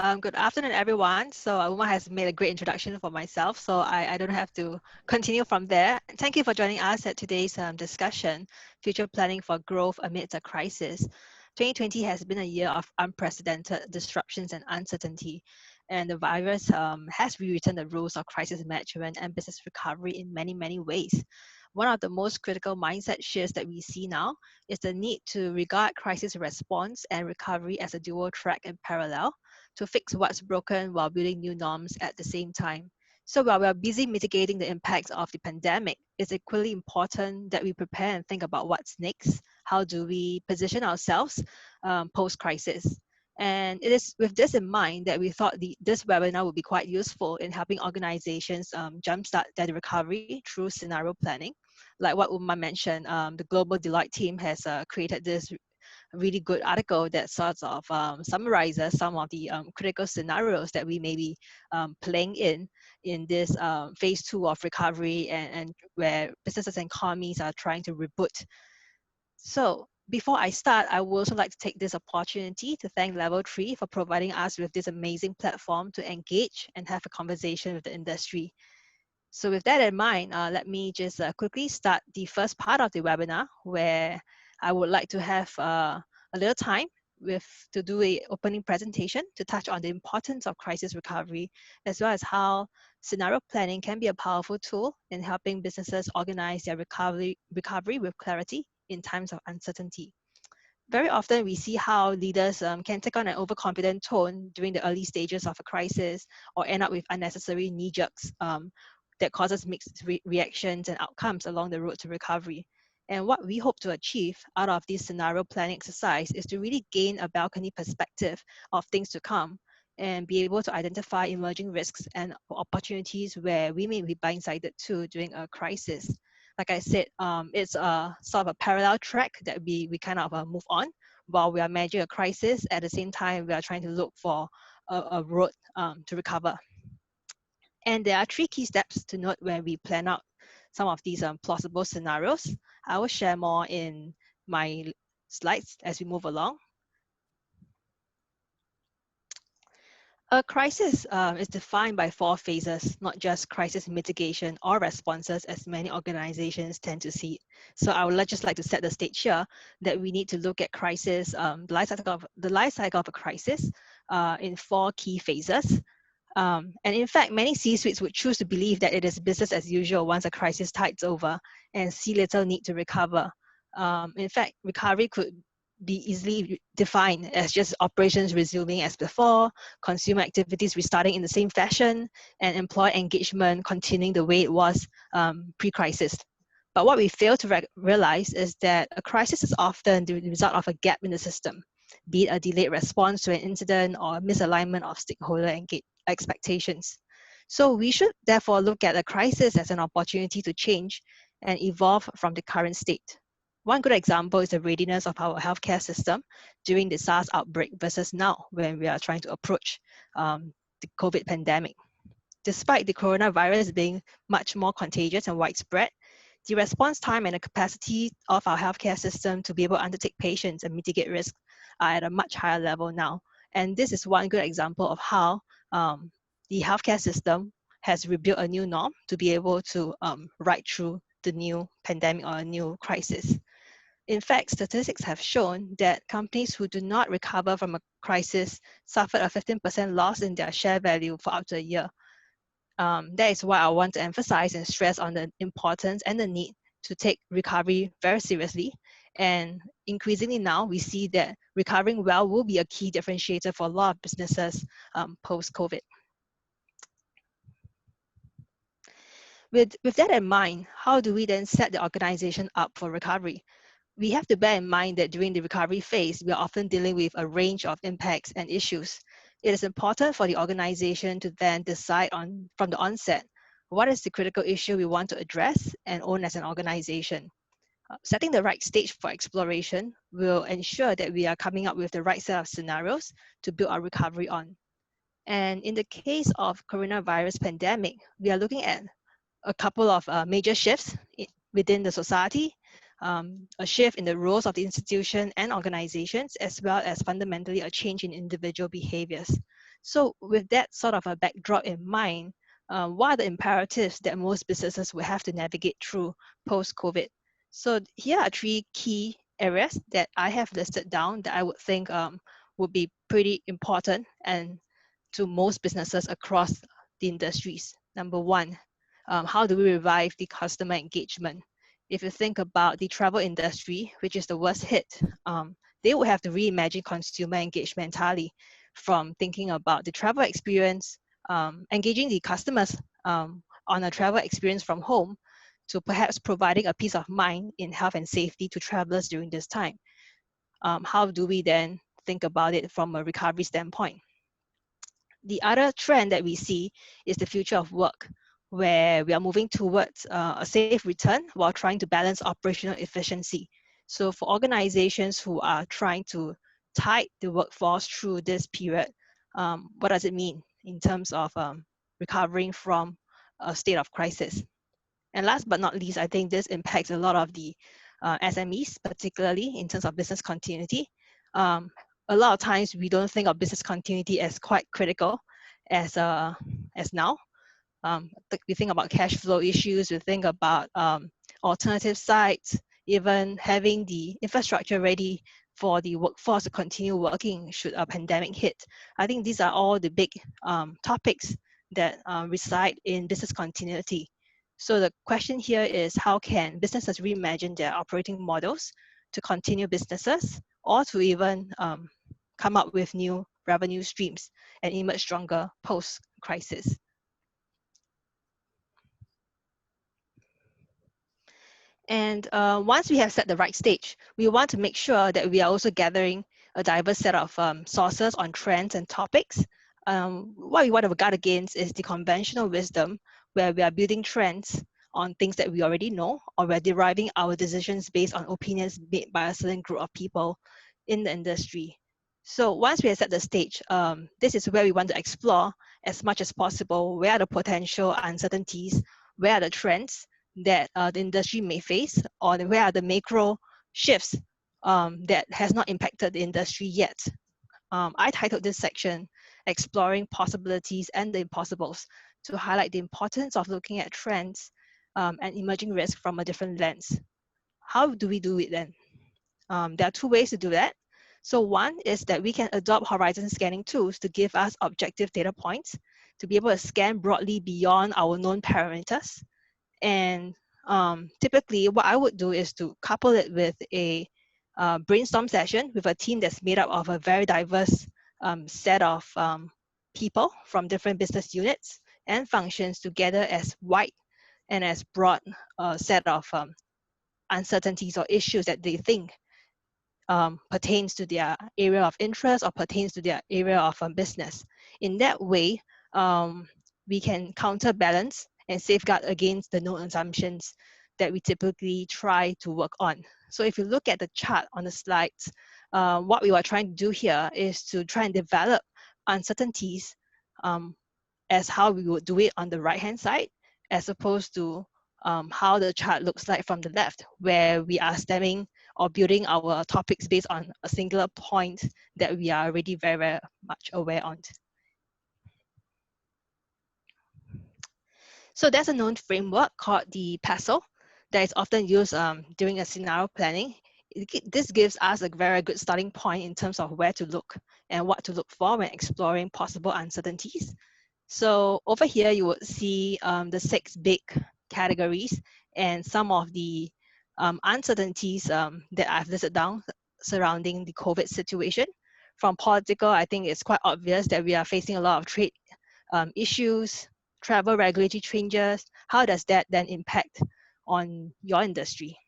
Good afternoon, everyone. So Uma has made a great introduction for myself, so I don't have to continue from there. Thank you for joining us at today's discussion, Future Planning for Growth Amidst a Crisis. 2020 has been a year of unprecedented disruptions and uncertainty, and the virus has rewritten the rules of crisis management and business recovery in many, many ways. One of the most critical mindset shifts that we see now is the need to regard crisis response and recovery as a dual track in parallel to fix what's broken while building new norms at the same time. So while we're busy mitigating the impacts of the pandemic, it's equally important that we prepare and think about what's next. How do we position ourselves post-crisis? And it is with this in mind that we thought this webinar would be quite useful in helping organizations jumpstart their recovery through scenario planning. Like what Uma mentioned, the global Deloitte team has created this really good article that sort of summarizes some of the critical scenarios that we may be playing in this phase two of recovery and where businesses and economies are trying to reboot. So before I start, I would also like to take this opportunity to thank Level 3 for providing us with this amazing platform to engage and have a conversation with the industry. So with that in mind, let me just quickly start the first part of the webinar where I would like to have a little time to do a opening presentation to touch on the importance of crisis recovery, as well as how scenario planning can be a powerful tool in helping businesses organize their recovery with clarity in times of uncertainty. Very often we see how leaders can take on an overconfident tone during the early stages of a crisis or end up with unnecessary knee jerks that causes mixed reactions and outcomes along the road to recovery. And what we hope to achieve out of this scenario planning exercise is to really gain a balcony perspective of things to come and be able to identify emerging risks and opportunities where we may be blindsided to during a crisis. Like I said, it's a sort of a parallel track that we kind of move on while we are managing a crisis. At the same time, we are trying to look for a road to recover. And there are three key steps to note when we plan out some of these plausible scenarios. I will share more in my slides as we move along. A crisis is defined by four phases, not just crisis mitigation or responses as many organizations tend to see. So I would just like to set the stage here that we need to look at crisis, the life cycle of a crisis in four key phases. And in fact, many C-suites would choose to believe that it is business as usual once a crisis tides over and see little need to recover. In fact, recovery could be easily defined as just operations resuming as before, consumer activities restarting in the same fashion, and employee engagement continuing the way it was pre-crisis. But what we fail to realize is that a crisis is often the result of a gap in the system, be it a delayed response to an incident or a misalignment of stakeholder expectations. So we should therefore look at a crisis as an opportunity to change and evolve from the current state. One good example is the readiness of our healthcare system during the SARS outbreak versus now when we are trying to approach the COVID pandemic. Despite the coronavirus being much more contagious and widespread, the response time and the capacity of our healthcare system to be able to undertake patients and mitigate risk are at a much higher level now. And this is one good example of how the healthcare system has rebuilt a new norm to be able to ride through the new pandemic or a new crisis. In fact, statistics have shown that companies who do not recover from a crisis suffered a 15% loss in their share value for up to a year. That is why I want to emphasize and stress on the importance and the need to take recovery very seriously. And increasingly now, we see that recovering well will be a key differentiator for a lot of businesses post-COVID. With that in mind, how do we then set the organization up for recovery? We have to bear in mind that during the recovery phase, we are often dealing with a range of impacts and issues. It is important for the organization to then decide from the onset, what is the critical issue we want to address and own as an organization. Setting the right stage for exploration will ensure that we are coming up with the right set of scenarios to build our recovery on. And in the case of coronavirus pandemic, we are looking at a couple of major shifts within the society, a shift in the roles of the institution and organizations, as well as fundamentally a change in individual behaviors. So with that sort of a backdrop in mind, what are the imperatives that most businesses will have to navigate through post-COVID? So here are three key areas that I have listed down that I would think would be pretty important and to most businesses across the industries. Number one, how do we revive the customer engagement? If you think about the travel industry, which is the worst hit, they will have to reimagine consumer engagement entirely, from thinking about the travel experience, engaging the customers on a travel experience from home, to perhaps providing a peace of mind in health and safety to travelers during this time. How do we then think about it from a recovery standpoint? The other trend that we see is the future of work, where we are moving towards a safe return while trying to balance operational efficiency. So for organizations who are trying to tide the workforce through this period, what does it mean in terms of recovering from a state of crisis? And last but not least, I think this impacts a lot of the SMEs, particularly in terms of business continuity. Um, a lot of times we don't think of business continuity as quite critical as now. We think about cash flow issues, we think about alternative sites, even having the infrastructure ready for the workforce to continue working should a pandemic hit. I think these are all the big topics that reside in business continuity. So the question here is, how can businesses reimagine their operating models to continue businesses, or to even come up with new revenue streams and emerge stronger post-crisis? And once we have set the right stage, we want to make sure that we are also gathering a diverse set of sources on trends and topics. What we want to guard against is the conventional wisdom, where we are building trends on things that we already know, or we're deriving our decisions based on opinions made by a certain group of people in the industry. So once we have set the stage, this is where we want to explore as much as possible where are the potential uncertainties, where are the trends that the industry may face, or where are the macro shifts that has not impacted the industry yet. I titled this section Exploring Possibilities and the Impossibles, to highlight the importance of looking at trends and emerging risk from a different lens. How do we do it then? There are two ways to do that. So one is that we can adopt horizon scanning tools to give us objective data points, to be able to scan broadly beyond our known parameters. And typically what I would do is to couple it with a brainstorm session with a team that's made up of a very diverse set of people from different business units and functions, together as wide and as broad set of uncertainties or issues that they think pertains to their area of interest or pertains to their area of business. In that way, we can counterbalance and safeguard against the known assumptions that we typically try to work on. So if you look at the chart on the slides, what we were trying to do here is to try and develop uncertainties as how we would do it on the right-hand side, as opposed to how the chart looks like from the left, where we are stemming or building our topics based on a singular point that we are already very, very much aware on. So there's a known framework called the PESTLE that is often used during a scenario planning. This gives us a very good starting point in terms of where to look and what to look for when exploring possible uncertainties. So over here, you would see the 6 big categories and some of the uncertainties that I've listed down surrounding the COVID situation. From political, I think it's quite obvious that we are facing a lot of trade issues, travel regulatory changes. How does that then impact on your industry?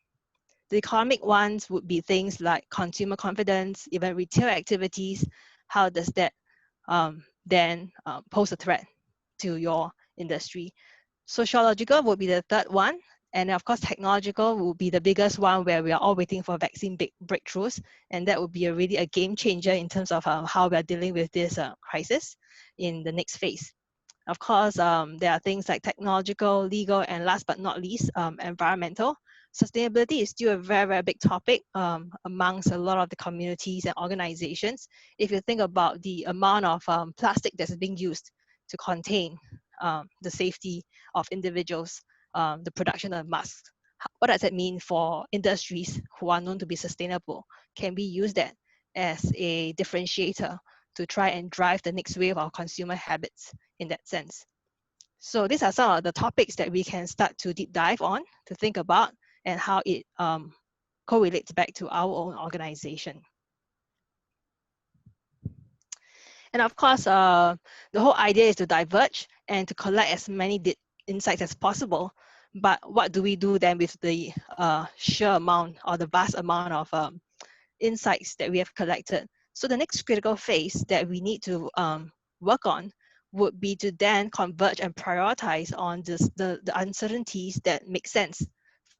The economic ones would be things like consumer confidence, even retail activities. How does that then pose a threat to your industry? Sociological would be the third one. And of course, technological will be the biggest one, where we are all waiting for vaccine breakthroughs. And that would be really a game changer in terms of how we are dealing with this crisis in the next phase. Of course, there are things like technological, legal, and last but not least, environmental, sustainability is still a very, very big topic amongst a lot of the communities and organizations. If you think about the amount of plastic that's being used to contain the safety of individuals, the production of masks, what does that mean for industries who are known to be sustainable? Can we use that as a differentiator to try and drive the next wave of consumer habits in that sense? So these are some of the topics that we can start to deep dive on to think about and how it correlates back to our own organization. And of course, the whole idea is to diverge and to collect as many insights as possible. But what do we do then with the sheer amount or the vast amount of insights that we have collected? So the next critical phase that we need to work on would be to then converge and prioritize on the uncertainties that make sense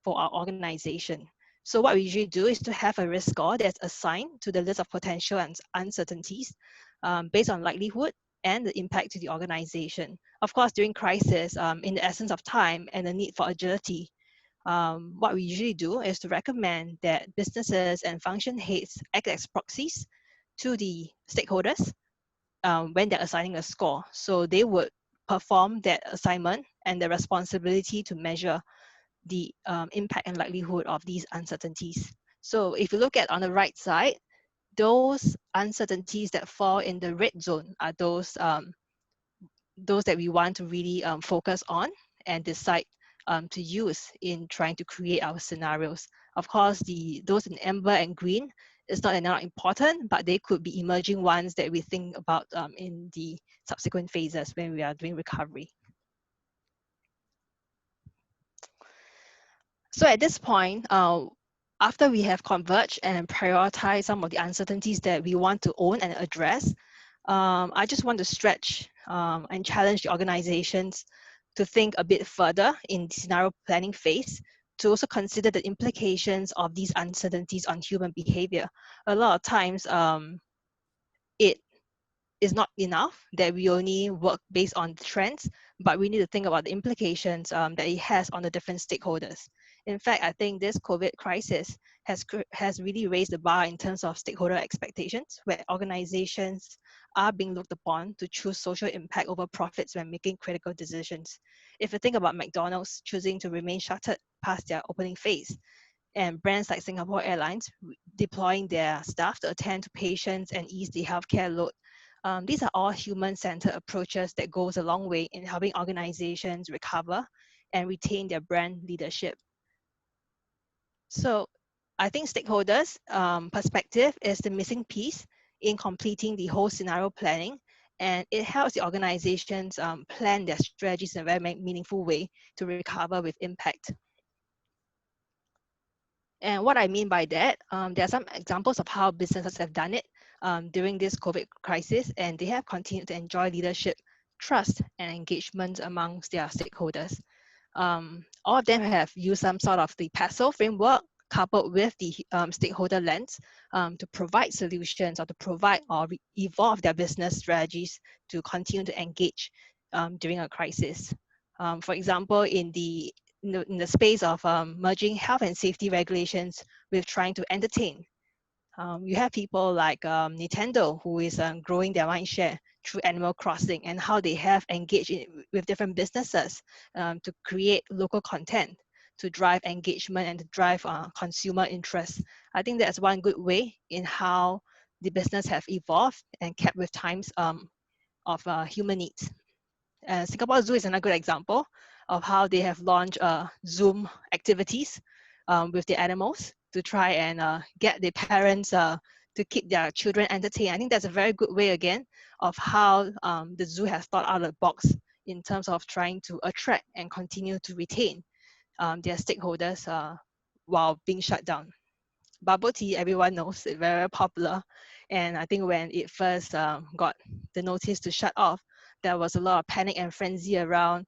for our organization. So what we usually do is to have a risk score that's assigned to the list of potential uncertainties based on likelihood and the impact to the organization. Of course, during crisis, in the essence of time and the need for agility, what we usually do is to recommend that businesses and function heads act as proxies to the stakeholders when they're assigning a score. So they would perform that assignment and the responsibility to measure the impact and likelihood of these uncertainties. So if you look at on the right side, those uncertainties that fall in the red zone are those that we want to really focus on and decide to use in trying to create our scenarios. Of course, those in amber and green is not that not important, but they could be emerging ones that we think about in the subsequent phases when we are doing recovery. So at this point, after we have converged and prioritized some of the uncertainties that we want to own and address, I just want to stretch and challenge the organizations to think a bit further in the scenario planning phase to also consider the implications of these uncertainties on human behavior. A lot of times, it is not enough that we only work based on trends, but we need to think about the implications that it has on the different stakeholders. In fact, I think this COVID crisis has really raised the bar in terms of stakeholder expectations, where organizations are being looked upon to choose social impact over profits when making critical decisions. If you think about McDonald's choosing to remain shuttered past their opening phase, and brands like Singapore Airlines deploying their staff to attend to patients and ease the healthcare load. These are all human-centered approaches that goes a long way in helping organizations recover and retain their brand leadership. So I think stakeholders' perspective is the missing piece in completing the whole scenario planning, and it helps the organizations plan their strategies in a very meaningful way to recover with impact. And what I mean by that, there are some examples of how businesses have done it during this COVID crisis, and they have continued to enjoy leadership, trust, and engagement amongst their stakeholders. All of them have used some sort of the PESO framework coupled with the stakeholder lens to provide solutions or to provide or evolve their business strategies to continue to engage during a crisis. For example, in the space of merging health and safety regulations with trying to entertain. You have people like Nintendo, who is growing their mind share through Animal Crossing, and how they have engaged with different businesses to create local content to drive engagement and to drive consumer interest. I think that's one good way in how the business have evolved and kept with times of human needs. Singapore Zoo is another good example of how they have launched Zoom activities with the animals to try and get the parents to keep their children entertained. I think that's a very good way again of how the zoo has thought out of the box in terms of trying to attract and continue to retain their stakeholders while being shut down. Bubble tea, everyone knows, it's very popular. And I think when it first got the notice to shut off, there was a lot of panic and frenzy around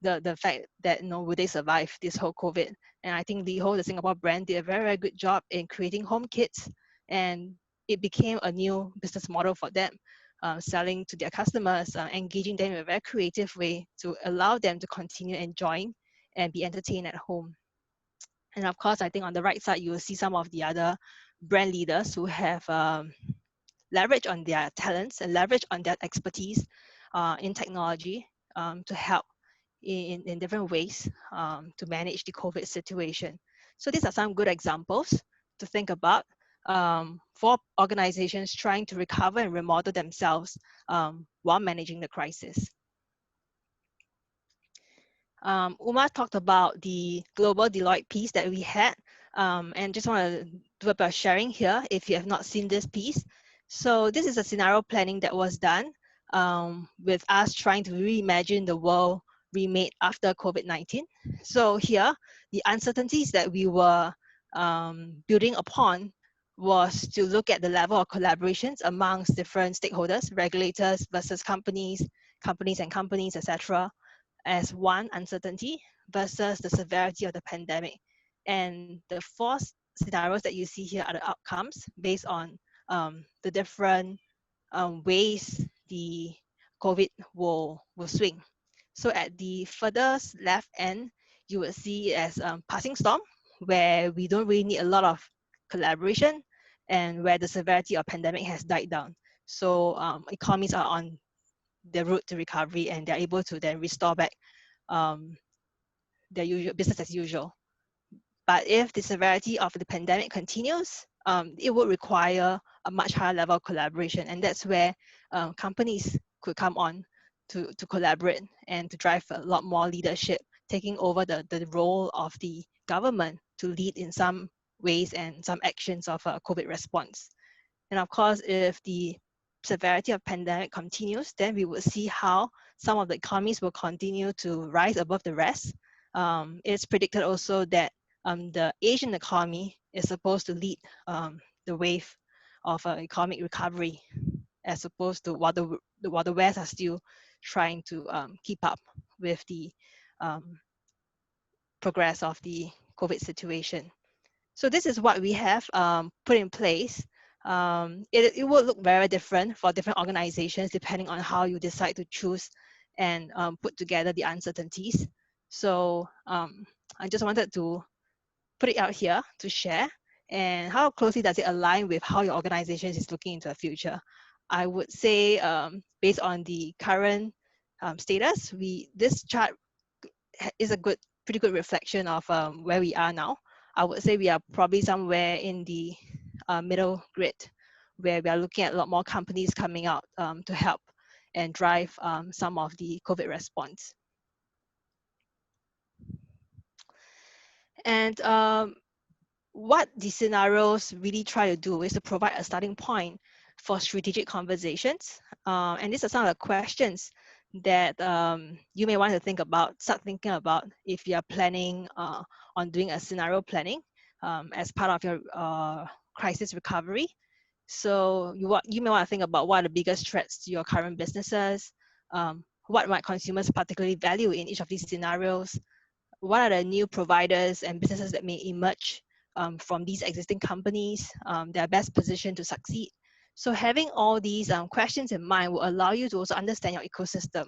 the fact that, will they survive this whole COVID? And I think LiHo, the Singapore brand, did a very, very good job in creating home kits. And it became a new business model for them, selling to their customers, engaging them in a very creative way to allow them to continue enjoying and be entertained at home. And of course, I think on the right side, you will see some of the other brand leaders who have leverage on their talents and leverage on their expertise in technology to help in different ways to manage the COVID situation. So these are some good examples to think about for organizations trying to recover and remodel themselves while managing the crisis. Umar talked about the global Deloitte piece that we had, and just want to do a bit of sharing here if you have not seen this piece. So this is a scenario planning that was done with us trying to reimagine the world remade after COVID-19. So here, the uncertainties that we were building upon was to look at the level of collaborations amongst different stakeholders, regulators versus companies, and companies, etc., as one uncertainty versus the severity of the pandemic. And the four scenarios that you see here are the outcomes based on the different ways the COVID will swing. So at the furthest left end, you will see it as passing storm, where we don't really need a lot of collaboration and where the severity of pandemic has died down. So economies are on the route to recovery and they're able to then restore back um, their usual business as usual. But if the severity of the pandemic continues, it would require a much higher level of collaboration. And that's where companies could come on to collaborate and to drive a lot more leadership, taking over the role of the government to lead in some ways and some actions of a COVID response. And of course, if the severity of pandemic continues, then we will see how some of the economies will continue to rise above the rest. It's predicted also that the Asian economy is supposed to lead the wave of economic recovery, as opposed to while the West are still trying to keep up with the um, progress of the COVID situation. So this is what we have put in place. It will look very different for different organizations depending on how you decide to choose and put together the uncertainties. So I just wanted to put it out here to share. And how closely does it align with how your organization is looking into the future? I would say based on the current status, this chart is a pretty good reflection of where we are now. I would say we are probably somewhere in the middle grid, where we are looking at a lot more companies coming out to help and drive some of the COVID response. And what the scenarios really try to do is to provide a starting point for strategic conversations. And these are some of the questions that you may want to start thinking about if you're planning on doing a scenario planning as part of your crisis recovery. So you may want to think about what are the biggest threats to your current businesses, what might consumers particularly value in each of these scenarios, what are the new providers and businesses that may emerge from these existing companies that are best positioned to succeed. So having all these questions in mind will allow you to also understand your ecosystem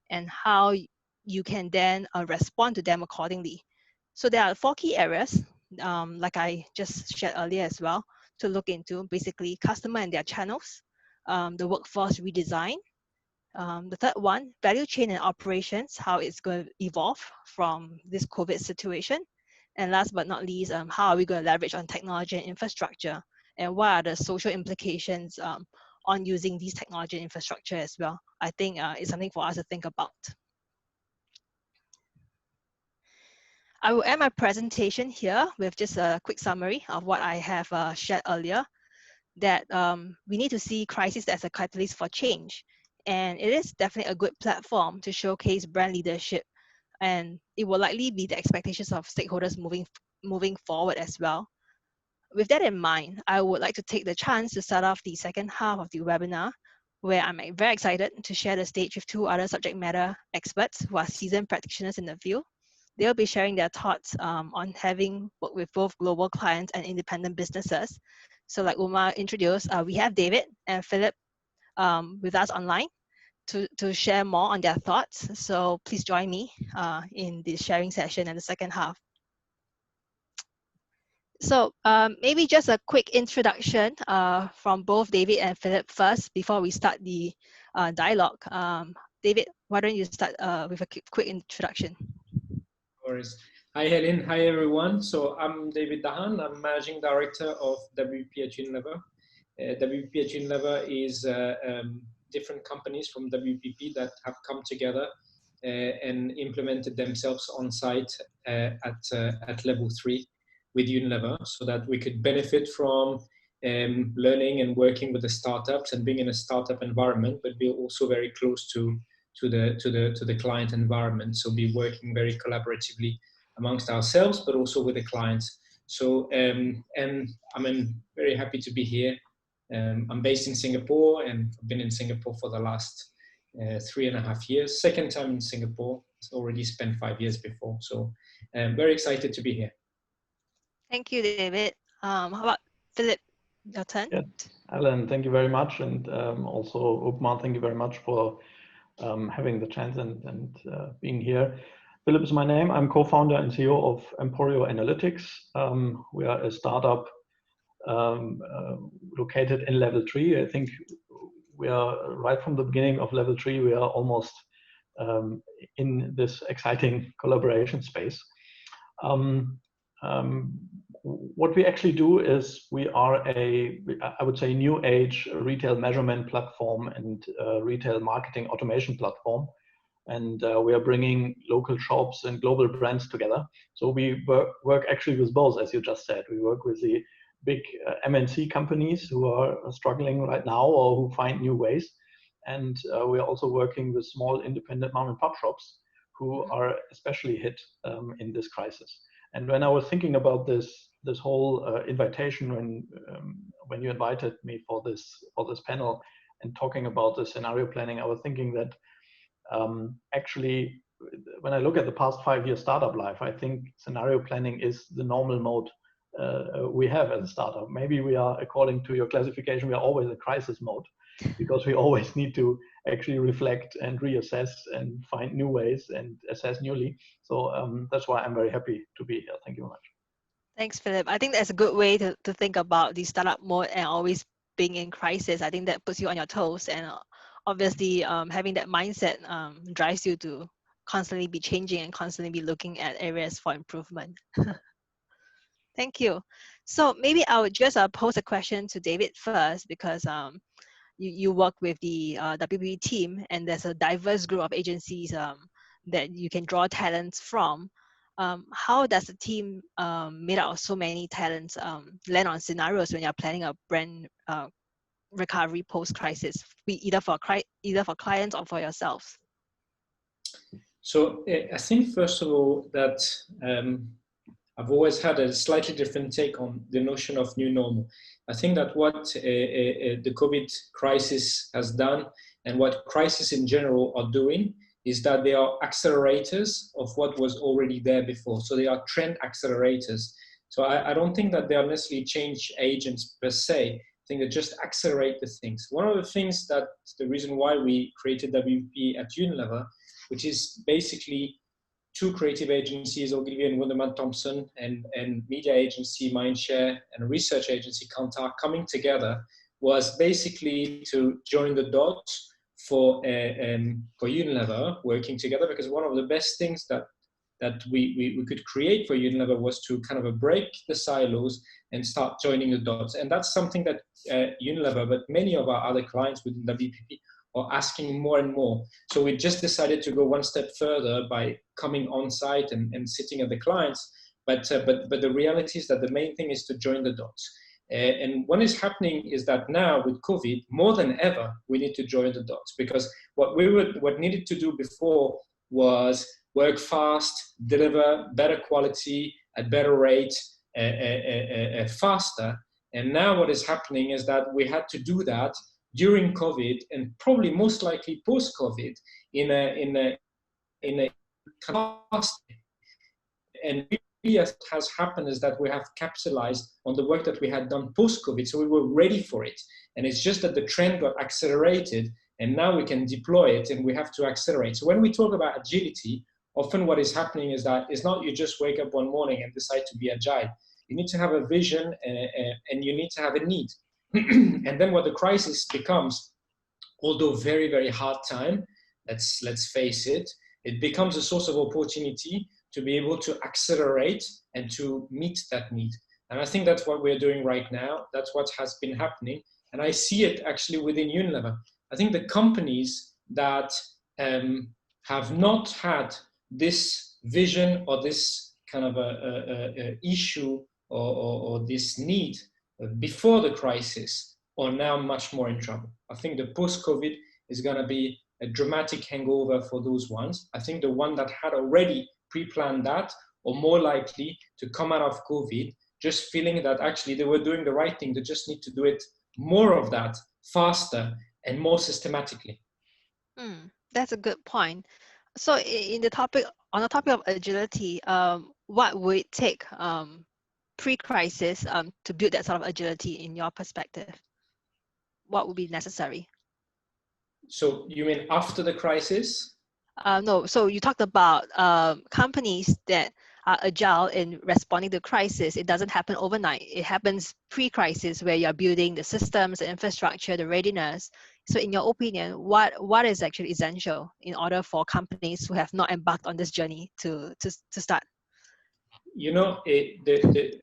and how you can then respond to them accordingly. So there are four key areas, like I just shared earlier as well, to look into: basically customer and their channels, the workforce redesign, the third one, value chain and operations, how it's going to evolve from this COVID situation. And last but not least, how are we going to leverage on technology and infrastructure? And what are the social implications on using these technology and infrastructure as well? I think it's something for us to think about. I will end my presentation here with just a quick summary of what I have shared earlier, that we need to see crisis as a catalyst for change. And it is definitely a good platform to showcase brand leadership. And it will likely be the expectations of stakeholders moving forward as well. With that in mind, I would like to take the chance to start off the second half of the webinar, where I'm very excited to share the stage with two other subject matter experts who are seasoned practitioners in the field. They'll be sharing their thoughts on having worked with both global clients and independent businesses. So like Umar introduced, we have David and Philip with us online to share more on their thoughts. So please join me in the sharing session in the second half. So maybe just a quick introduction from both David and Philip first before we start the dialogue. David, why don't you start with a quick introduction? No worries. Hi, Helin. Hi, everyone. So I'm David Dahan. I'm Managing Director of WP at Unilever. WP at Unilever is different companies from WPP that have come together and implemented themselves on site at level 3 with Unilever, so that we could benefit from learning and working with the startups and being in a startup environment, but be also very close to the client environment. So be working very collaboratively amongst ourselves, but also with the clients. So and I'm very happy to be here. I'm based in Singapore, and I've been in Singapore for the last 3.5 years. Second time in Singapore. I've already spent 5 years before. So I'm very excited to be here. Thank you, David. How about Philip? Your turn. Yes, Alan, thank you very much. And also, Upma, thank you very much for having the chance and being here. Philip is my name. I'm co-founder and CEO of Emporio Analytics. We are a startup located in level 3. I think we are right from the beginning of level 3. We are almost in this exciting collaboration space. What we actually do is we are I would say, new age retail measurement platform and retail marketing automation platform. And we are bringing local shops and global brands together. So we work actually with both, as you just said. We work with the big MNC companies who are struggling right now or who find new ways. And we are also working with small independent mom and pop shops who are especially hit in this crisis. And when I was thinking about this whole invitation, when you invited me for this panel and talking about the scenario planning, I was thinking that actually, when I look at the past 5 years startup life, I think scenario planning is the normal mode we have as a startup. Maybe we are, according to your classification, we are always in crisis mode, because we always need to actually reflect and reassess and find new ways and assess newly. So that's why I'm very happy to be here. Thank you very much. Thanks, Philip. I think that's a good way to think about the startup mode and always being in crisis. I think that puts you on your toes, and obviously having that mindset drives you to constantly be changing and constantly be looking at areas for improvement. Thank you. So maybe I would just pose a question to David first, because you work with the WP team, and there's a diverse group of agencies that you can draw talents from. How does a team made out of so many talents land on scenarios when you're planning a brand recovery post-crisis, either for clients or for yourselves? So I think, first of all, that I've always had a slightly different take on the notion of new normal. I think that what the COVID crisis has done, and what crises in general are doing, is that they are accelerators of what was already there before. So they are trend accelerators. So I don't think that they are necessarily change agents per se. I think they just accelerate the things. One of the things that the reason why we created WP at Unilever, which is basically 2 creative agencies, Ogilvy and Wunderman Thompson, and media agency Mindshare and research agency Kantar, coming together, was basically to join the dots for Unilever working together, because one of the best things that we could create for Unilever was to kind of break the silos and start joining the dots. And that's something that Unilever, but many of our other clients within WPP, are asking more and more. So we just decided to go one step further by coming on site and sitting at the clients. But the reality is that the main thing is to join the dots. And what is happening is that now with COVID, more than ever, we need to join the dots, because what needed to do before was work fast, deliver better quality at better rate, faster. And now what is happening is that we had to do that during COVID, and probably most likely post-COVID, in a fast. And really, what has happened is that we have capitalized on the work that we had done post-COVID, so we were ready for it. And it's just that the trend got accelerated, and now we can deploy it, and we have to accelerate. So when we talk about agility, often what is happening is that it's not you just wake up one morning and decide to be agile. You need to have a vision, and you need to have a need. And then what the crisis becomes, although very, very hard time, let's face it, it becomes a source of opportunity to be able to accelerate and to meet that need. And I think that's what we're doing right now. That's what has been happening. And I see it actually within Unilever. I think the companies that have not had this vision or this kind of a issue or this need before the crisis are now much more in trouble. I think the post-COVID is going to be a dramatic hangover for those ones. I think the one that had already pre-planned that are more likely to come out of COVID just feeling that actually they were doing the right thing. They just need to do it more of that, faster and more systematically. That's a good point. So on the topic of agility, what would it take pre-crisis to build that sort of agility in your perspective? What would be necessary? So you mean after the crisis? No, so you talked about companies that are agile in responding to crisis. It doesn't happen overnight. It happens pre-crisis where you're building the systems, the infrastructure, the readiness. So in your opinion, what is actually essential in order for companies who have not embarked on this journey to start? You know,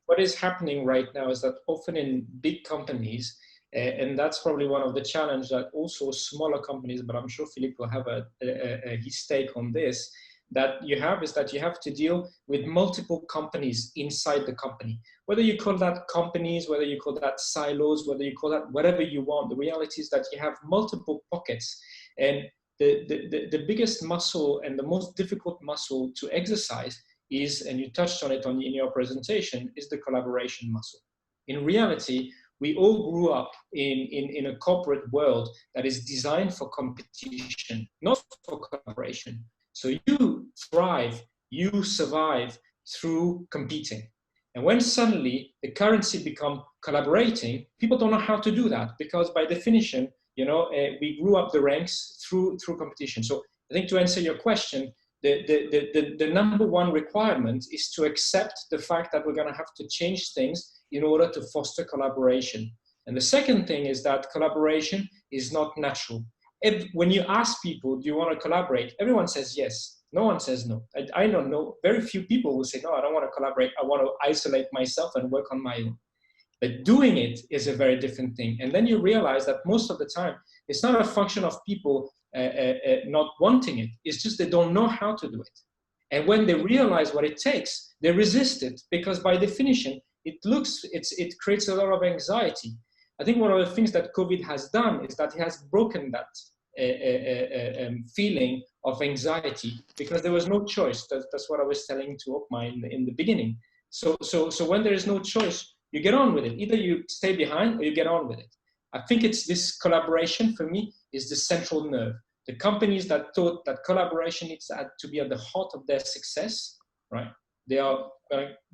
what is happening right now is that often in big companies, and that's probably one of the challenges that also smaller companies, but I'm sure Philippe will have his take on this, that you have is that you have to deal with multiple companies inside the company. Whether you call that companies, whether you call that silos, whether you call that whatever you want, the reality is that you have multiple pockets. And the biggest muscle and the most difficult muscle to exercise is, and you touched on it in your presentation, is the collaboration muscle. In reality, we all grew up in a corporate world that is designed for competition, not for collaboration. So you thrive, you survive through competing. And when suddenly the currency becomes collaborating, people don't know how to do that because by definition, you know, we grew up the ranks through competition. So I think to answer your question, the number one requirement is to accept the fact that we're going to have to change things in order to foster collaboration. And the second thing is that collaboration is not natural. When you ask people, do you want to collaborate? Everyone says yes. No one says no. I don't know. Very few people will say, no, I don't want to collaborate. I want to isolate myself and work on my own. But doing it is a very different thing. And then you realize that most of the time, it's not a function of people not wanting it. It's just they don't know how to do it. And when they realize what it takes, they resist it because by definition, it creates a lot of anxiety. I think one of the things that COVID has done is that it has broken that feeling of anxiety because there was no choice. That's what I was telling to Okma in the beginning. So when there is no choice, you get on with it. Either you stay behind or you get on with it. I think it's this collaboration for me is the central nerve. The companies that thought that collaboration needs to be at the heart of their success, right? They're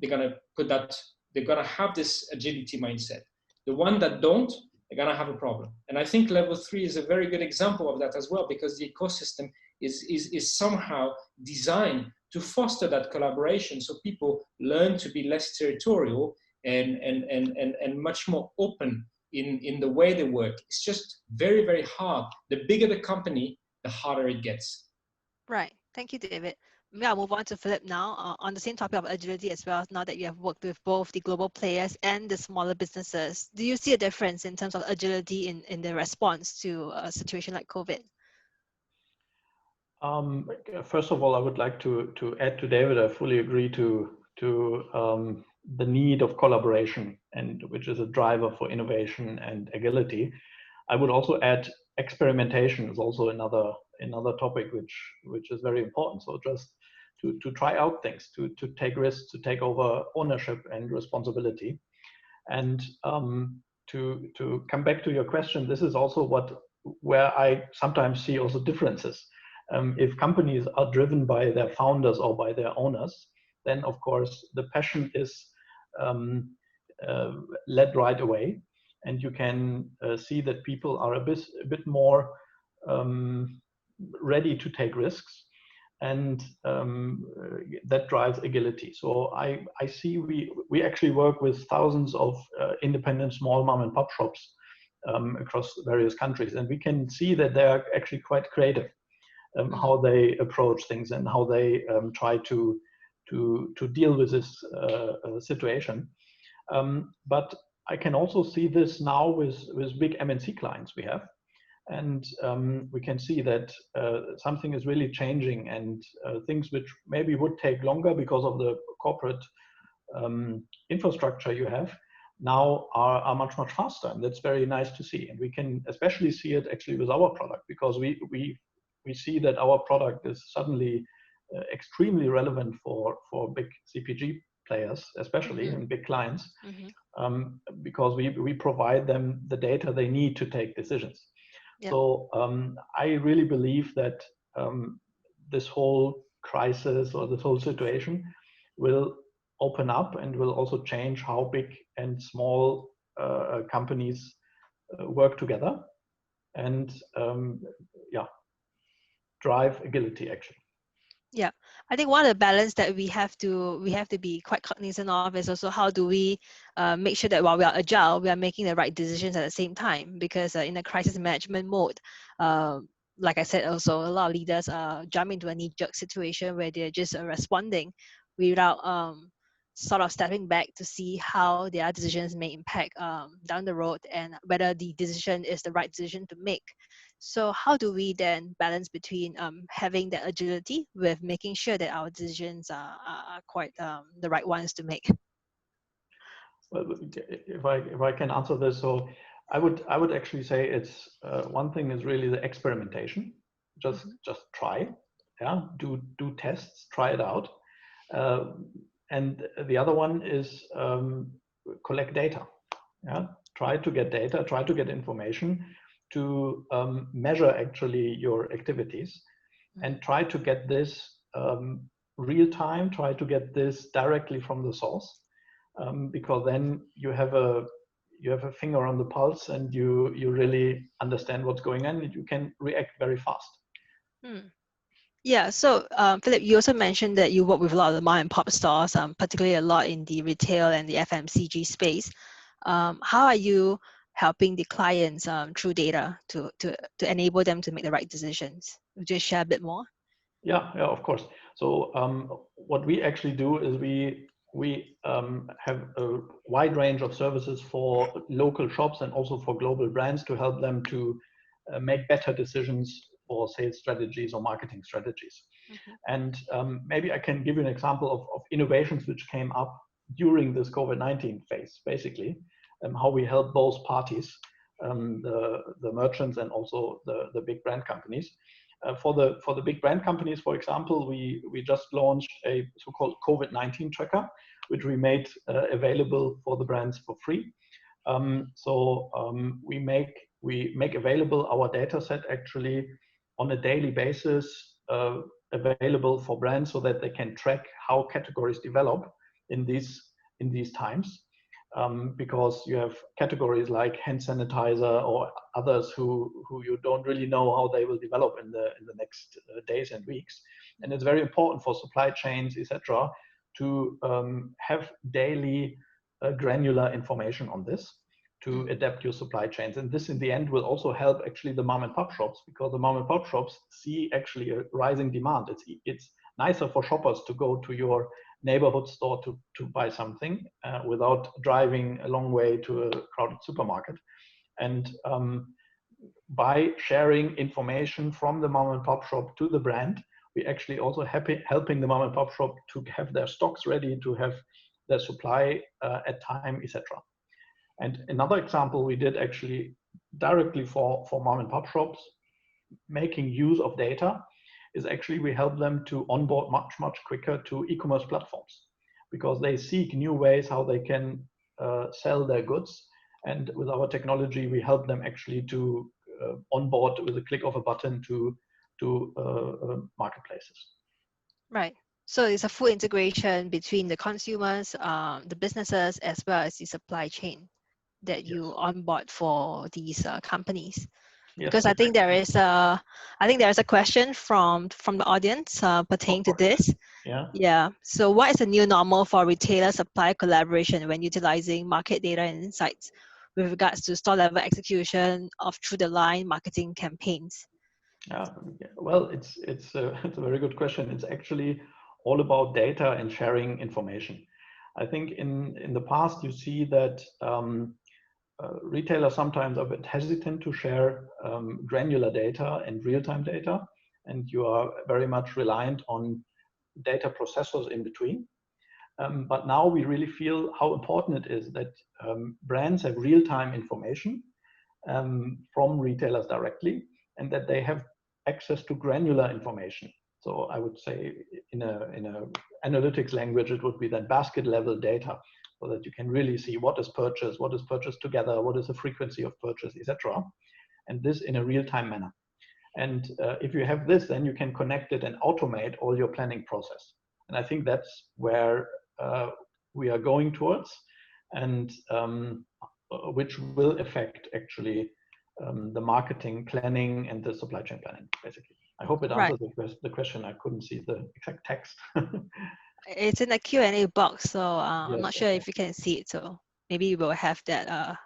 gonna put that. They're gonna have this agility mindset. The one that don't, they're gonna have a problem. And I think level 3 is a very good example of that as well, because the ecosystem is somehow designed to foster that collaboration, so people learn to be less territorial and much more open in the way they work. It's just very, very hard. The bigger the company, the harder it gets. Right. Thank you, David. Maybe I'll move on to Philip now on the same topic of agility as well. Now that you have worked with both the global players and the smaller businesses, do you see a difference in terms of agility in the response to a situation like COVID? First of all, I would like to add to David. I fully agree to the need of collaboration, and which is a driver for innovation and agility. I would also add experimentation is also another topic which is very important. So just to try out things, to take risks, to take over ownership and responsibility. And to come back to your question, this is also where I sometimes see also differences. If companies are driven by their founders or by their owners, then of course the passion is led right away, and you can see that people are a bit more ready to take risks. and that drives agility. So I see we actually work with thousands of independent small mom and pop shops across various countries, and we can see that they are actually quite creative how they approach things and how they try to deal with this situation. But I can also see this now with big MNC clients we have. And we can see that something is really changing, and things which maybe would take longer because of the corporate infrastructure you have now are much faster, and that's very nice to see. And we can especially see it actually with our product, because we see that our product is suddenly extremely relevant for big CPG players, especially and big clients, because we provide them the data they need to take decisions. Yep. So I really believe that this whole crisis or this whole situation will open up and will also change how big and small companies work together, and drive agility actually. Yeah, I think one of the balance that we have to be quite cognizant of is also how do we make sure that while we are agile, we are making the right decisions at the same time. Because in a crisis management mode, like I said, also a lot of leaders jump into a knee-jerk situation where they're just responding without sort of stepping back to see how their decisions may impact down the road, and whether the decision is the right decision to make. So how do we then balance between having that agility with making sure that our decisions are quite the right ones to make? Well, if I can answer this, so I would actually say it's one thing is really the experimentation. Just try, do tests, try it out, and the other one is collect data. Try to get data, try to get information to measure actually your activities, and try to get this real time, try to get this directly from the source, because then you have a finger on the pulse, and you really understand what's going on, and you can react very fast. Yeah, so Philip, you also mentioned that you work with a lot of the mom and pop stores, particularly a lot in the retail and the FMCG space. How are you helping the clients through data to enable them to make the right decisions? Would you share a bit more? Yeah, of course. So what we actually do is we have a wide range of services for local shops and also for global brands to help them to make better decisions for sales strategies or marketing strategies. And maybe I can give you an example of innovations which came up during this COVID-19 phase, basically, how we help both parties, the merchants and also the big brand companies. For the big brand companies, for example, we just launched a so-called COVID-19 tracker, which we made available for the brands for free. We make available our data set actually on a daily basis, available for brands, so that they can track how categories develop in these times. Because you have categories like hand sanitizer or others who you don't really know how they will develop in the next days and weeks, and it's very important for supply chains, etc., to have daily granular information on this to adapt your supply chains. And this in the end will also help actually the mom and pop shops, because the mom and pop shops see actually a rising demand. It's nicer for shoppers to go to your neighborhood store to buy something without driving a long way to a crowded supermarket. And by sharing information from the mom and pop shop to the brand, we actually also helping the mom and pop shop to have their stocks ready, to have their supply at time, etc. And another example we did actually directly for mom and pop shops, making use of data, is actually we help them to onboard much quicker to e-commerce platforms, because they seek new ways how they can sell their goods. And with our technology, we help them actually to onboard with a click of a button to marketplaces. Right. So it's a full integration between the consumers, the businesses, as well as the supply chain that you onboard for these companies. Yes, Because I think there is a question from the audience pertaining to this. Yeah. Yeah. So what is the new normal for retailer supply collaboration when utilizing market data and insights with regards to store level execution of through the line marketing campaigns? Well, it's it's a very good question. It's actually all about data and sharing information. I think in the past you see that retailers sometimes are a bit hesitant to share granular data and real-time data, and you are very much reliant on data processors in between. But now we really feel how important it is that brands have real-time information from retailers directly, and that they have access to granular information. So I would say in a analytics language, it would be that basket level data, so that you can really see what is purchased together, what is the frequency of purchase, etc. And this in a real-time manner. And if you have this, then you can connect it and automate all your planning process. And I think that's where we are going towards, and which will affect actually the marketing planning and the supply chain planning, basically. I hope it answers the question. I couldn't see the exact text. It's in the Q&A box, so I'm Yes, not sure okay. if you can see it. So maybe we'll have that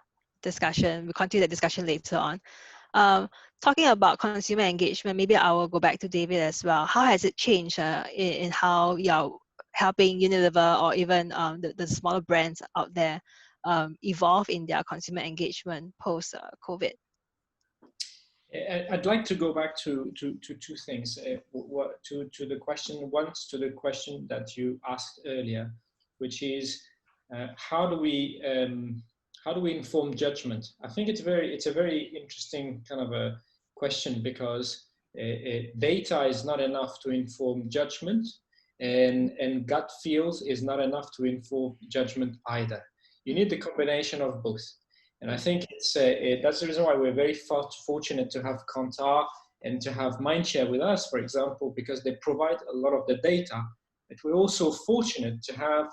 discussion. We'll continue that discussion later on. Talking about consumer engagement, maybe I will go back to David as well. How has it changed in how you're helping Unilever or even the smaller brands out there evolve in their consumer engagement post COVID? I'd like to go back to two things. To the question once to the question that you asked earlier, which is how do we inform judgment? I think it's a very interesting kind of a question, because data is not enough to inform judgment, and gut feels is not enough to inform judgment either. You need the combination of both. And I think that's the reason why we're very fortunate to have Kantar and to have Mindshare with us, for example, because they provide a lot of the data. But we're also fortunate to have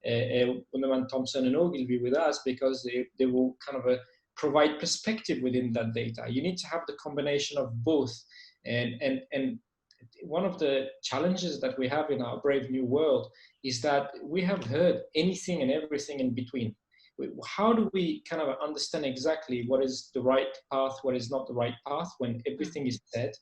Wunderman Thompson and Ogilvy with us, because they will kind of provide perspective within that data. You need to have the combination of both. And one of the challenges that we have in our brave new world is that we have heard anything and everything in between. How do we kind of understand exactly what is the right path, what is not the right path, when everything is said?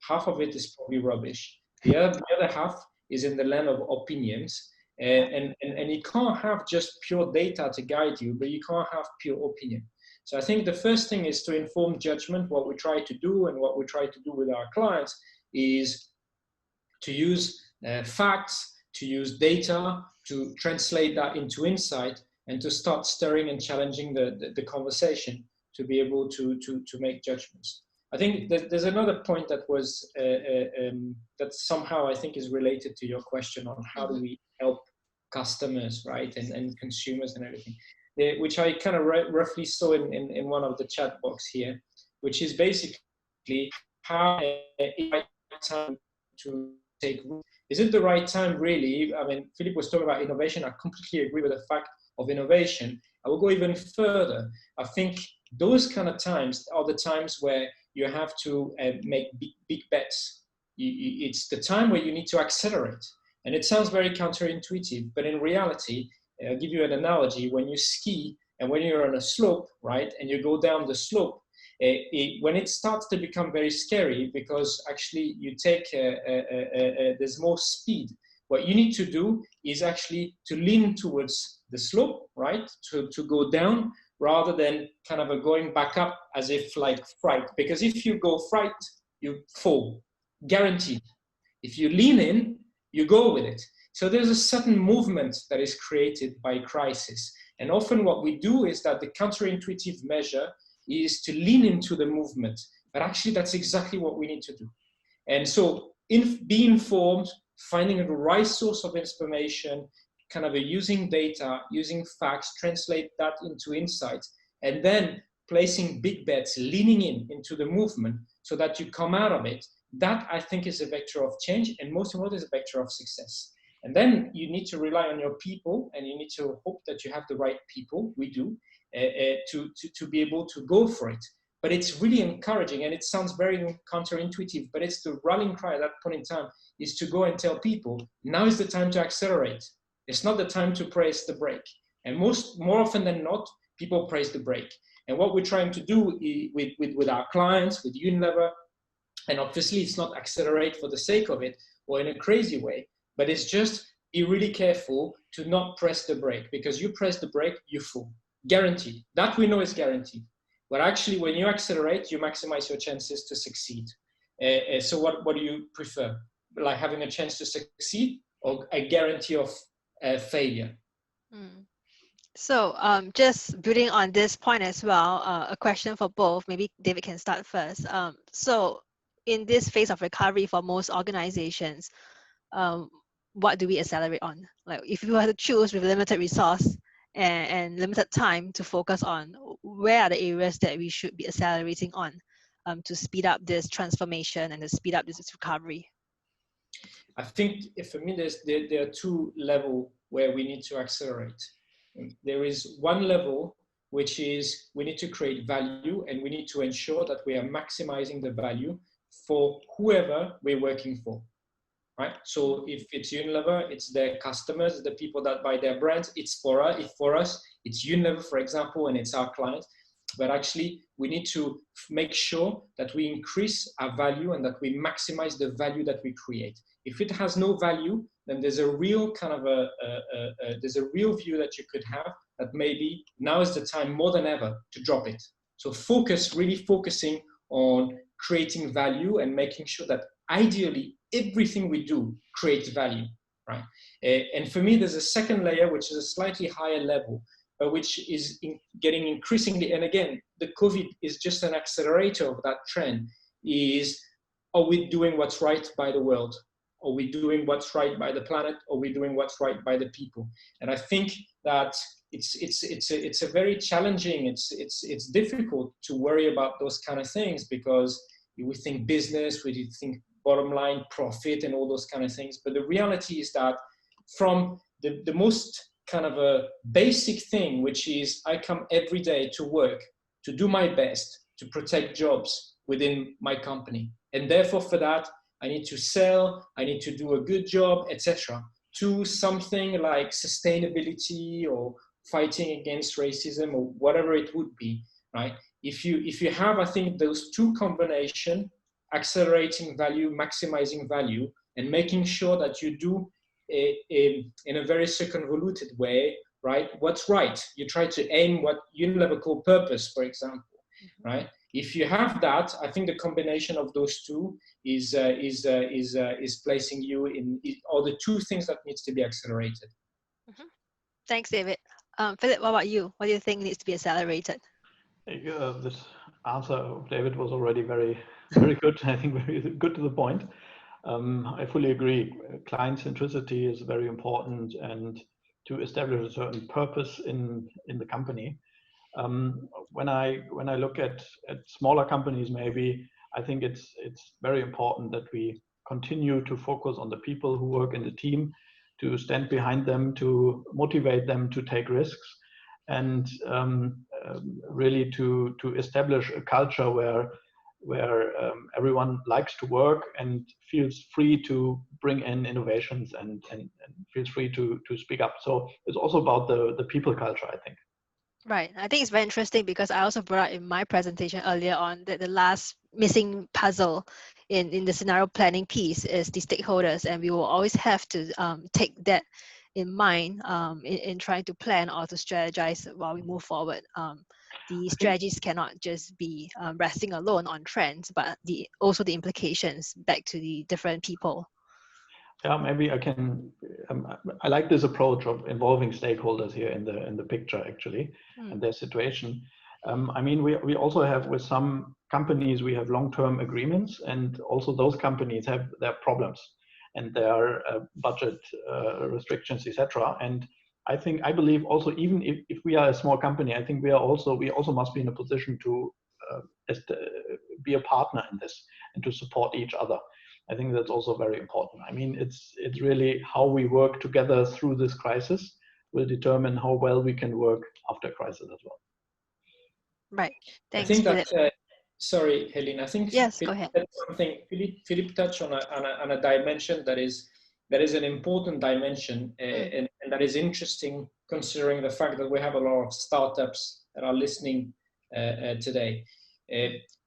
Half of it is probably rubbish. The other half is in the land of opinions. And you can't have just pure data to guide you, but you can't have pure opinion. So I think the first thing is to inform judgment. What we try to do and what we try to do with our clients is to use facts, to use data, to translate that into insight, and to start stirring and challenging the conversation to be able to make judgments. I think there's another point that was that somehow I think is related to your question on how do we help customers, right, and consumers and everything, which I kind of roughly saw in one of the chat box here, which is basically how is the right time to take. Is it the right time, really? I mean, Philip was talking about innovation. I completely agree with the fact of innovation. I will go even further. I think those kind of times are the times where you have to make big bets. It's the time where you need to accelerate. And it sounds very counterintuitive, but in reality, I'll give you an analogy. When you ski and when you're on a slope, right, and you go down the slope, when it starts to become very scary, because actually you take, there's more speed. What you need to do is actually to lean towards the slope, right? To go down rather than kind of going back up as if like fright. Because if you go fright, you fall, guaranteed. If you lean in, you go with it. So there's a certain movement that is created by crisis. And often what we do is that the counterintuitive measure is to lean into the movement. But actually that's exactly what we need to do. And so be informed, finding the right source of information, kind of using data, using facts, translate that into insights, and then placing big bets, leaning into the movement so that you come out of it. That, I think, is a vector of change, and most importantly, is a vector of success. And then you need to rely on your people, and you need to hope that you have the right people, we do, to be able to go for it. But it's really encouraging, and it sounds very counterintuitive, but it's the rallying cry at that point in time is to go and tell people, now is the time to accelerate. It's not the time to press the brake. And more often than not, people press the brake. And what we're trying to do with our clients, with Unilever, and obviously it's not accelerate for the sake of it or in a crazy way, but it's just be really careful to not press the brake, because you press the brake, you fall. Guaranteed. That we know is guaranteed. But actually, when you accelerate, you maximize your chances to succeed. So what do you prefer? Like having a chance to succeed or a guarantee of failure? So just building on this point as well, a question for both. Maybe David can start first. So in this phase of recovery for most organizations, what do we accelerate on? Like if you were to choose with limited resource and limited time to focus on, where are the areas that we should be accelerating on to speed up this transformation and to speed up this recovery? I think for me, there are two levels where we need to accelerate. There is one level, which is we need to create value, and we need to ensure that we are maximizing the value for whoever we're working for, right? So if it's Unilever, it's their customers, the people that buy their brands. It's for us, it's Unilever, for example, and it's our clients. But actually, we need to make sure that we increase our value and that we maximize the value that we create. If it has no value, then there's a real kind of there's a real view that you could have that maybe now is the time more than ever to drop it. So really focusing on creating value and making sure that ideally everything we do creates value, right? And for me, there's a second layer, which is a slightly higher level, which is getting increasingly, and again, the COVID is just an accelerator of that trend, is are we doing what's right by the world? Are we doing what's right by the planet? Are we doing what's right by the people? And I think that it's a very challenging, it's difficult to worry about those kind of things, because we think business, we think bottom line profit and all those kind of things. But the reality is that from the most kind of a basic thing, which is I come every day to work, to do my best, to protect jobs within my company. And therefore for that, I need to sell, I need to do a good job, etc. To something like sustainability or fighting against racism or whatever it would be, right? If you have, I think, those two combinations, accelerating value, maximizing value, and making sure that you do in a very circumvoluted way, right? What's right? You try to aim what Unilever call purpose, for example, right? If you have that, I think the combination of those two is placing you in all the two things that needs to be accelerated. Thanks, David. Philip, what about you? What do you think needs to be accelerated? This answer of David was already very, very good. I think very good to the point. I fully agree. Client centricity is very important, and to establish a certain purpose in the company. When I look at smaller companies, maybe I think it's very important that we continue to focus on the people who work in the team, to stand behind them, to motivate them to take risks, and really to establish a culture where everyone likes to work and feels free to bring in innovations and feels free to speak up. So it's also about the people culture, I think. Right. I think it's very interesting because I also brought up in my presentation earlier on that the last missing puzzle in the scenario planning piece is the stakeholders, and we will always have to take that in mind in trying to plan or to strategize while we move forward. The strategies cannot just be resting alone on trends, but also the implications back to the different people. Yeah, maybe I can. I like this approach of involving stakeholders here in the picture, actually, and their situation. I mean, we also have, with some companies, we have long-term agreements, and also those companies have their problems and their budget restrictions, etc. And I believe also, even if we are a small company, I think we also must be in a position to be a partner in this and to support each other. I think that's also very important. I mean, it's really how we work together through this crisis will determine how well we can work after crisis as well. Right. Thanks, I think that Sorry, Helin. I think Yes, go Philip ahead. said something. Philip touched on a dimension that is an important dimension, and that is interesting considering the fact that we have a lot of startups that are listening today.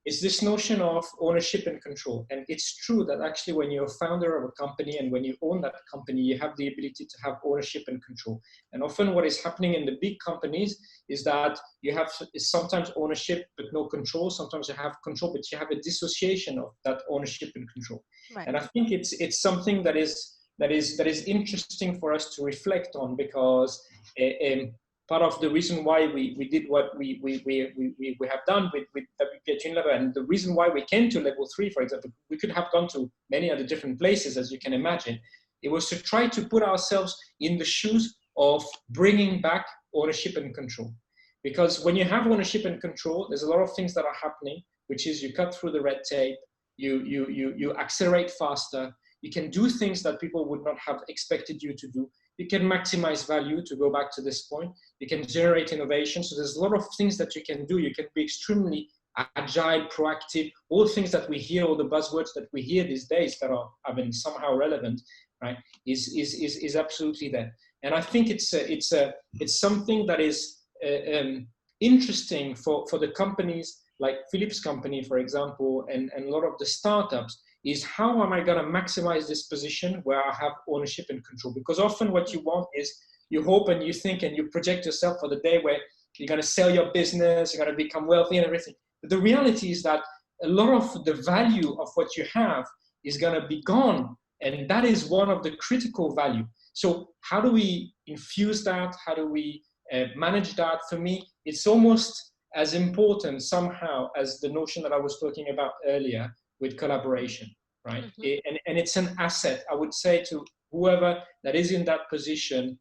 It's this notion of ownership and control. And it's true that actually when you're a founder of a company and when you own that company, you have the ability to have ownership and control. And often what is happening in the big companies is that you have sometimes ownership but no control. Sometimes you have control, but you have a dissociation of that ownership and control. Right. And I think it's something that is interesting for us to reflect on, because part of the reason why we did what we have done with WPH Unilever, and the reason why we came to level 3, for example, we could have gone to many other different places, as you can imagine. It was to try to put ourselves in the shoes of bringing back ownership and control. Because when you have ownership and control, there's a lot of things that are happening, which is you cut through the red tape, you accelerate faster, you can do things that people would not have expected you to do. You can maximize value, to go back to this point. You can generate innovation. So there's a lot of things that you can do. You can be extremely agile, proactive, all things that we hear, all the buzzwords that we hear these days that are, I mean, somehow relevant, right, is absolutely there. And I think it's something that is interesting for the companies like Philip's company, for example, and a lot of the startups, is how am I going to maximize this position where I have ownership and control? Because often what you want is you hope and you think and you project yourself for the day where you're going to sell your business, you're going to become wealthy and everything. But the reality is that a lot of the value of what you have is going to be gone. And that is one of the critical value. So how do we infuse that? How do we manage that? For me, it's almost as important somehow as the notion that I was talking about earlier with collaboration, right? And it's an asset, I would say, to whoever that is in that position.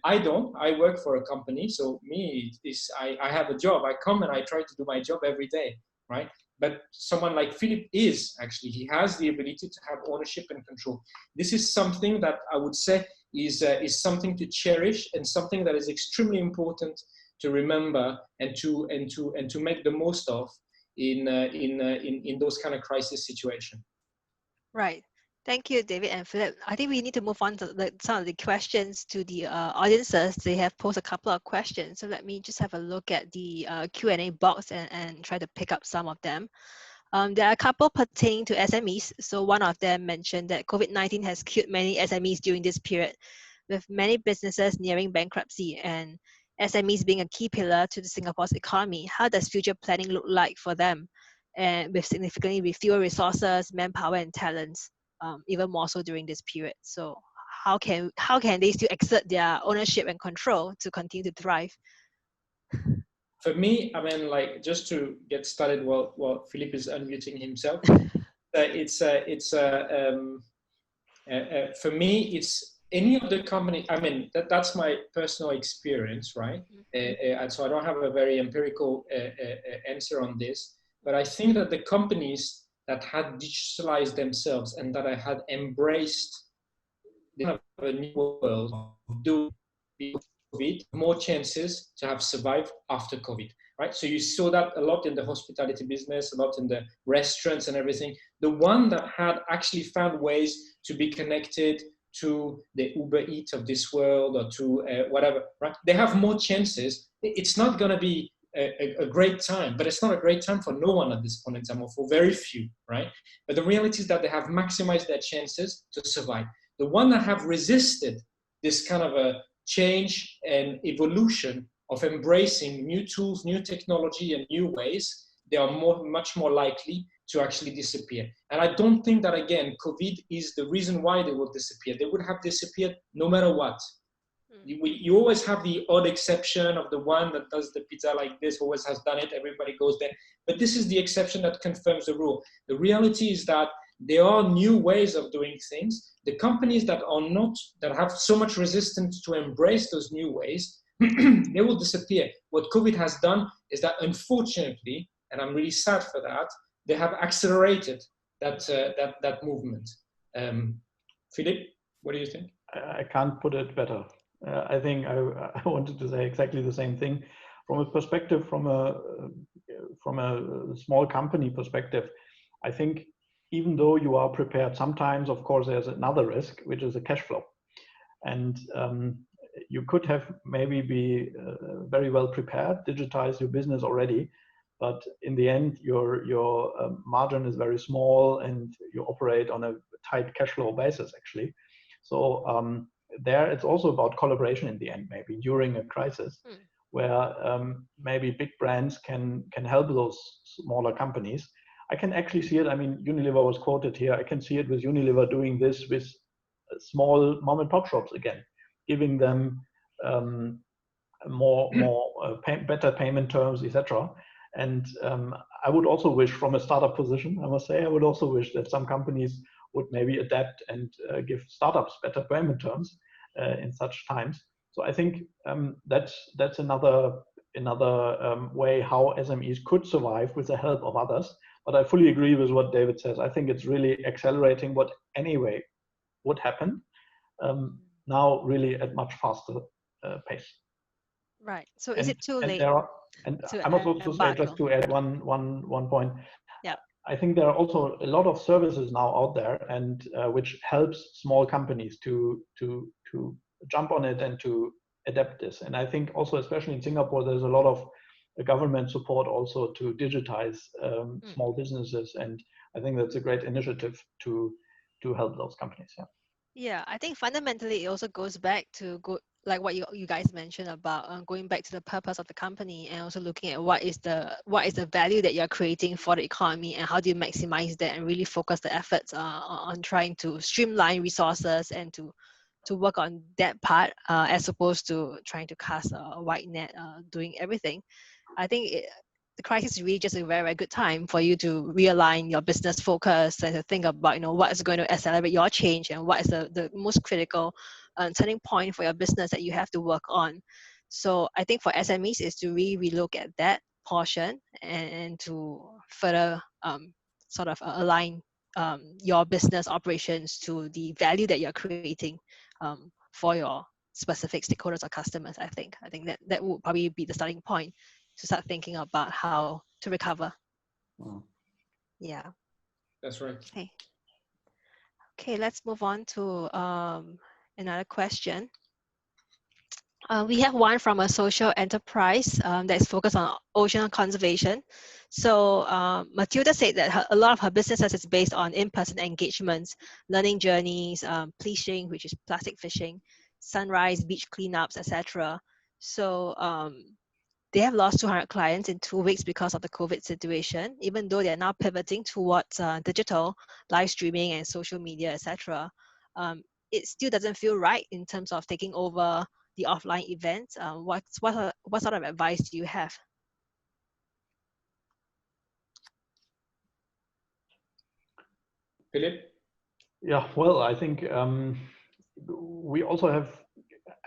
I work for a company, so me, I have a job. I come and I try to do my job every day, right? But someone like Philip he has the ability to have ownership and control. This is something that I would say is something to cherish, and something that is extremely important to remember and to make the most of in those kind of crisis situations. Right. Thank you, David and Philip. I think we need to move on to some of the questions to the audiences. They have posed a couple of questions. So let me just have a look at the Q&A box and try to pick up some of them. There are a couple pertaining to SMEs. So one of them mentioned that COVID-19 has killed many SMEs during this period, with many businesses nearing bankruptcy and SMEs being a key pillar to the Singapore's economy. How does future planning look like for them? And with fewer resources, manpower, and talents, even more so during this period. So how can they still exert their ownership and control to continue to thrive? For me, I mean, like, just to get started while Philip is unmuting himself, for me, it's any of the company. I mean, that's my personal experience, right? And so I don't have a very empirical answer on this. But I think that the companies that had digitalized themselves and that I had embraced a new world doing COVID, more chances to have survived after COVID, right? So you saw that a lot in the hospitality business, a lot in the restaurants and everything. The one that had actually found ways to be connected to the Uber Eats of this world or to whatever, right? They have more chances. It's not going to be a great time, but it's not a great time for no one at this point in time, or for very few, right? But the reality is that they have maximized their chances to survive. The one that have resisted this kind of a change and evolution of embracing new tools, new technology, and new ways, they are much more likely to actually disappear. And I don't think that, again, COVID is the reason why they will disappear. They would have disappeared no matter what. You always have the odd exception of the one that does the pizza like this, always has done it, everybody goes there. But this is the exception that confirms the rule. The reality is that there are new ways of doing things. The companies that have so much resistance to embrace those new ways, they will disappear. What COVID has done is that, unfortunately, and I'm really sad for that, they have accelerated that movement. Philip, what do you think? I can't put it better. I think I wanted to say exactly the same thing. from a perspective, from a small company perspective, I think even though you are prepared, sometimes, of course, there's another risk, which is a cash flow. And you could have maybe be very well prepared, digitize your business already, but in the end, your margin is very small and you operate on a tight cash flow basis, actually. So there, it's also about collaboration in the end, maybe during a crisis, where maybe big brands can help those smaller companies. I can actually see it. I mean, Unilever was quoted here. I can see it with Unilever doing this with small mom and pop shops again, giving them better payment terms, etc. And I would also wish, from a startup position, I must say, I would also wish that some companies would maybe adapt and give startups better payment terms in such times. So I think that's another way how SMEs could survive with the help of others. But I fully agree with what David says. I think it's really accelerating what anyway would happen now, really at much faster pace. Right. So is it too late? I must also say, just to add one point. Yeah. I think there are also a lot of services now out there, and which helps small companies to jump on it and to adapt this. And I think also, especially in Singapore, there's a lot of government support also to digitize small businesses, and I think that's a great initiative to help those companies. Yeah. Yeah, I think fundamentally it also goes back to like what you guys mentioned about going back to the purpose of the company, and also looking at what is the value that you're creating for the economy, and how do you maximize that and really focus the efforts on trying to streamline resources and to work on that part as opposed to trying to cast a wide net doing everything. I think the crisis is really just a very, very good time for you to realign your business focus and to think about, what is going to accelerate your change and what is the most critical turning point for your business that you have to work on. So I think for SMEs is to really relook at that portion and to further sort of align your business operations to the value that you're creating for your specific stakeholders or customers. I think that would probably be the starting point to start thinking about how to recover. Yeah. That's right. Okay, let's move on to another question. We have one from a social enterprise that is focused on ocean conservation. So Matilda said that a lot of her businesses is based on in-person engagements, learning journeys, fishing, which is plastic fishing, sunrise, beach cleanups, etc. So they have lost 200 clients in 2 weeks because of the COVID situation, even though they're now pivoting towards digital, live streaming and social media, etc. It still doesn't feel right in terms of taking over the offline events. What sort of advice do you have? Philip? Yeah, well, I think we also have,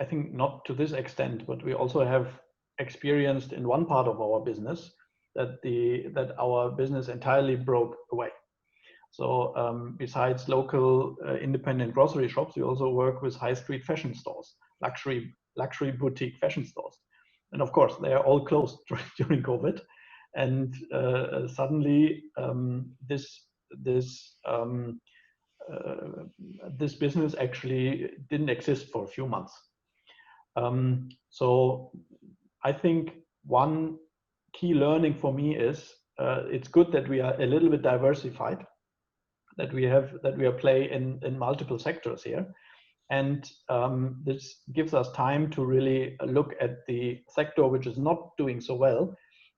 I think not to this extent, but we also have experienced in one part of our business that our business entirely broke away. So besides local independent grocery shops, we also work with high street fashion stores, luxury boutique fashion stores. And of course, they are all closed during COVID. And suddenly this business actually didn't exist for a few months. So I think one key learning for me is it's good that we are a little bit diversified, that we are play in multiple sectors here, and this gives us time to really look at the sector which is not doing so well,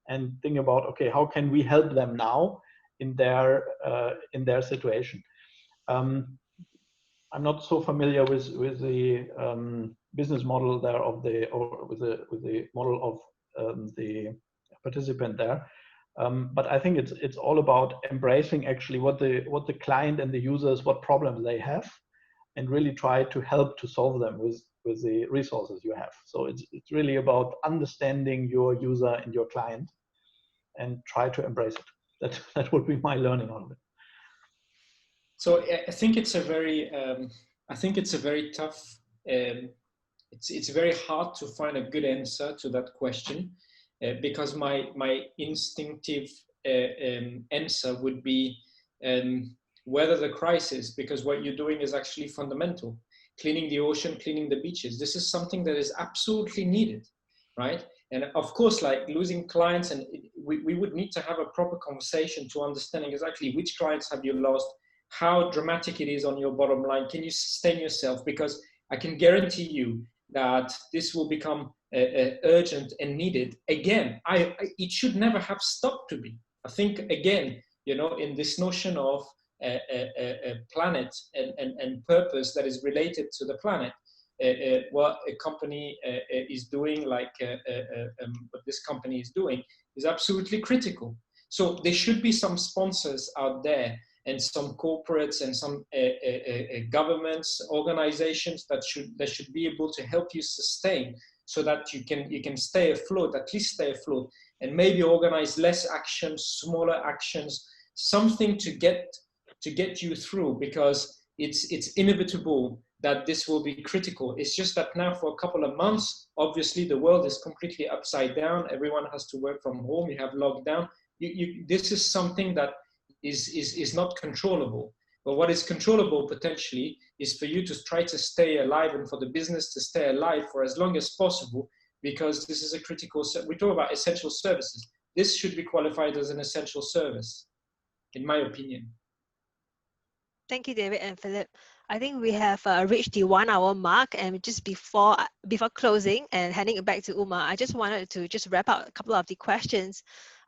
and think about, okay, how can we help them now in their situation. I'm not so familiar with the business model there with the model of the participant there, but I think it's all about embracing actually what the client and the users, what problems they have, and really try to help to solve them with the resources you have. So it's really about understanding your user and your client and try to embrace it. That would be my learning on it. So I think it's a very tough. It's very hard to find a good answer to that question, because my instinctive answer would be weather the crisis, because what you're doing is actually fundamental. Cleaning the ocean, cleaning the beaches. This is something that is absolutely needed, right? And of course, like losing clients, and we would need to have a proper conversation to understanding exactly which clients have you lost, how dramatic it is on your bottom line. Can you sustain yourself? Because I can guarantee you that this will become urgent and needed. Again, it should never have stopped to be. I think, again, you know, in this notion of a planet and purpose that is related to the planet, what a company is doing, like what this company is doing, is absolutely critical. So there should be some sponsors out there, and some corporates and some governments, organizations that should be able to help you sustain, so that you can stay afloat, at least stay afloat, and maybe organize less actions, smaller actions, something to get you through, because it's inevitable that this will be critical. It's just that now for a couple of months, obviously the world is completely upside down. Everyone has to work from home. You have lockdown. This is something that is not controllable. But what is controllable potentially is for you to try to stay alive, and for the business to stay alive for as long as possible, because this is a critical, we talk about essential services. This should be qualified as an essential service, in my opinion. Thank you, David and Philip. I think we have reached the 1 hour mark, and just before closing and handing it back to Uma, I just wanted to just wrap up a couple of the questions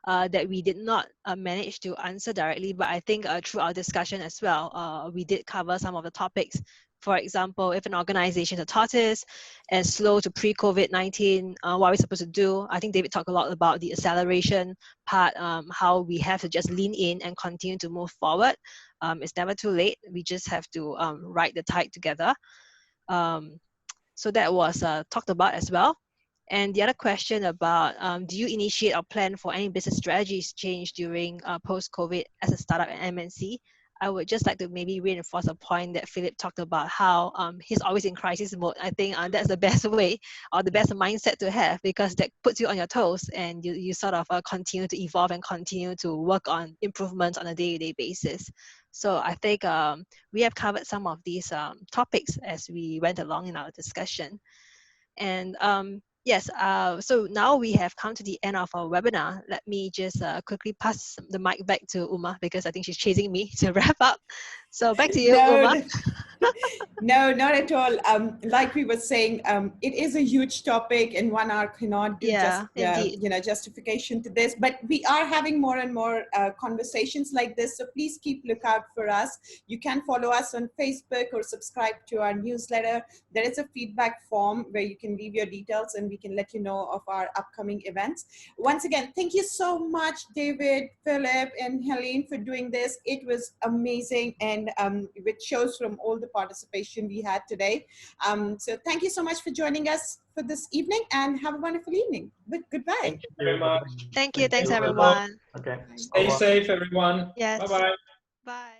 that we did not manage to answer directly, but I think through our discussion as well, we did cover some of the topics. For example, if an organization is a tortoise and slow to pre-COVID-19, what are we supposed to do? I think David talked a lot about the acceleration part, how we have to just lean in and continue to move forward. It's never too late. We just have to ride the tide together. So that was talked about as well. And the other question about, do you initiate or plan for any business strategies change during post-COVID as a startup at MNC? I would just like to maybe reinforce a point that Philip talked about, how he's always in crisis mode. I think that's the best way, or the best mindset to have, because that puts you on your toes, and you sort of continue to evolve and continue to work on improvements on a day-to-day basis. So I think we have covered some of these topics as we went along in our discussion. And yes, so now we have come to the end of our webinar. Let me just quickly pass the mic back to Uma, because I think she's chasing me to wrap up. So back to you, Uma. No, not at all. Like we were saying, it is a huge topic, and 1 hour cannot do justification to this. But we are having more and more conversations like this. So please keep lookout for us. You can follow us on Facebook or subscribe to our newsletter. There is a feedback form where you can leave your details, and we can let you know of our upcoming events. Once again, thank you so much, David, Philip, and Helin, for doing this. It was amazing, and it shows from all the participation we had today. So thank you so much for joining us for this evening, and have a wonderful evening. Goodbye. Thank you very much. Thank you. Thanks, everyone. Okay. Stay safe, everyone. Yes. Bye-bye. Bye.